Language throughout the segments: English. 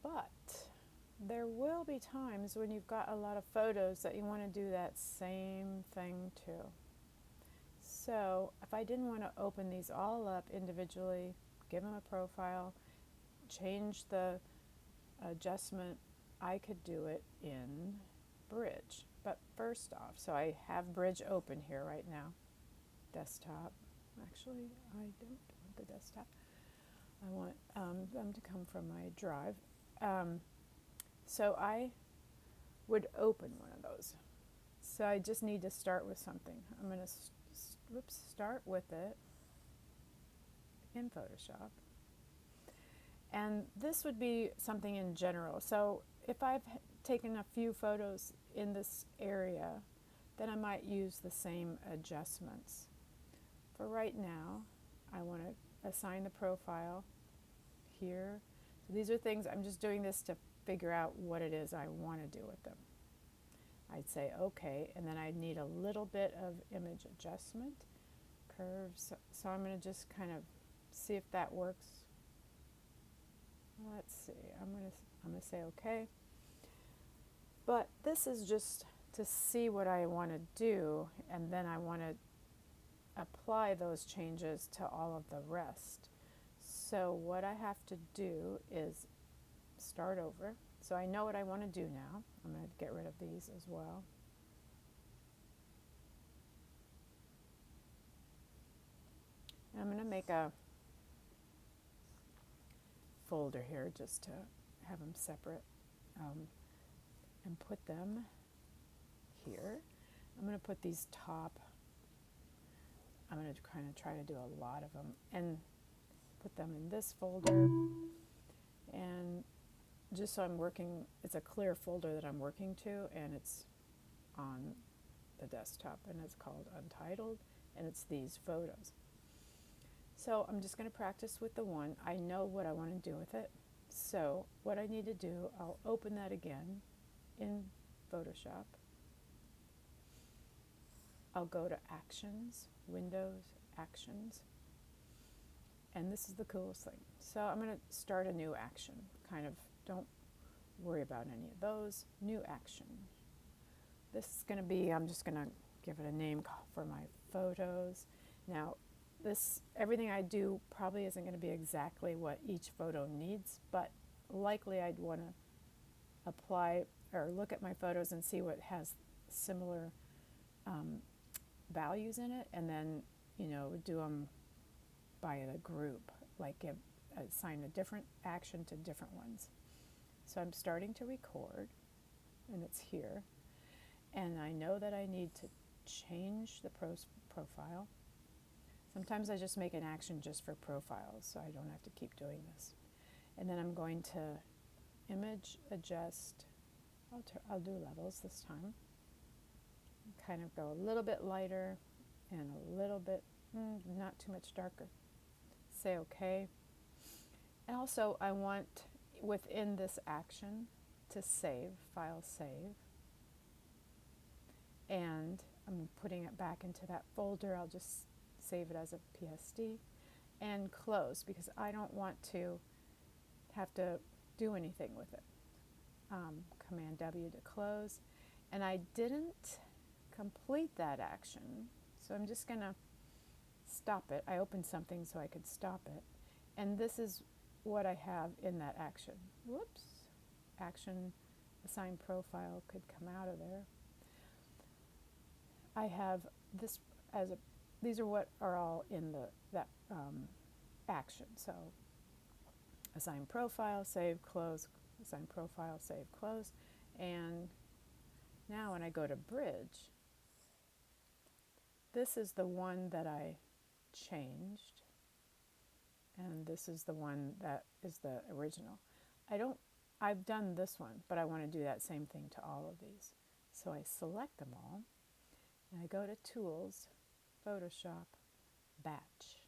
But there will be times when you've got a lot of photos that you want to do that same thing too. So if I didn't want to open these all up individually, give them a profile, change the adjustment, I could do it in Bridge. But first off, so I have Bridge open here right now. Desktop. Actually, I don't want the desktop. I want them to come from my drive. So I would open one of those. So I just need to start with something. I'm going to start with it in Photoshop. And this would be something in general. So if I've taken a few photos in this area, then I might use the same adjustments. For right now, I want to assign the profile here. So these are things, I'm just doing this to figure out what it is I want to do with them. I'd say okay, and then I'd need a little bit of image adjustment, curves. So I'm going to just kind of see if that works. Let's see, I'm going to say okay. But this is just to see what I want to do, and then I want to apply those changes to all of the rest. So what I have to do is start over. So I know what I want to do now. I'm going to get rid of these as well. And I'm going to make a folder here just to have them separate and put them here. I'm going to put these top, I'm going to kind of try to do a lot of them and put them in this folder. And just so I'm working, it's a clear folder that I'm working to, and it's on the desktop, and it's called Untitled, and it's these photos. So I'm just going to practice with the one. I know what I want to do with it. So what I need to do, I'll open that again in Photoshop. I'll go to Actions, Windows, Actions, and this is the coolest thing. So I'm going to start a new action. Kind of don't worry about any of those. New action. This is going to be, I'm just going to give it a name for my photos. Now, everything I do probably isn't going to be exactly what each photo needs, but likely I'd want to apply or look at my photos and see what has similar values in it, and then do them by the group, like assign a different action to different ones. So I'm starting to record, and it's here, and I know that I need to change the profile. Sometimes I just make an action just for profiles, so I don't have to keep doing this. And then I'm going to image adjust. I'll do levels this time. Kind of go a little bit lighter and a little bit, not too much darker. Say okay. And also I want within this action to save, file save. And I'm putting it back into that folder. I'll just save it as a PSD and close, because I don't want to have to do anything with it. Command W to close. And I didn't complete that action, so I'm just going to stop it. I opened something so I could stop it. And this is what I have in that action. Whoops. Action assign profile could come out of there. I have this as a, these are what are all in that action. So assign profile, save, close, assign profile, save, close. And now when I go to Bridge, this is the one that I changed, and this is the one that is the original. I've done this one, but I want to do that same thing to all of these. So I select them all, and I go to Tools, Photoshop, Batch,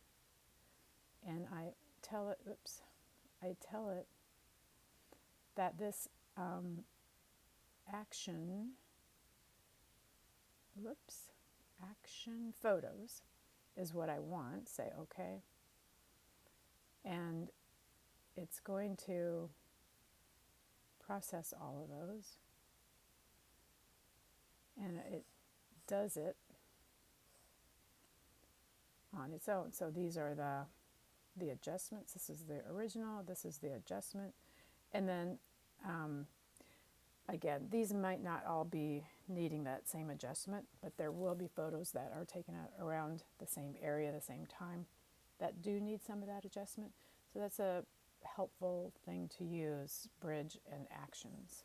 and I tell it that this action photos is what I want. Say okay, and it's going to process all of those. And it does it on its own. So these are the adjustments. This is the original, this is the adjustment. And then again, these might not all be needing that same adjustment, but there will be photos that are taken out around the same area, the same time, that do need some of that adjustment. So that's a helpful thing to use, bridge and actions.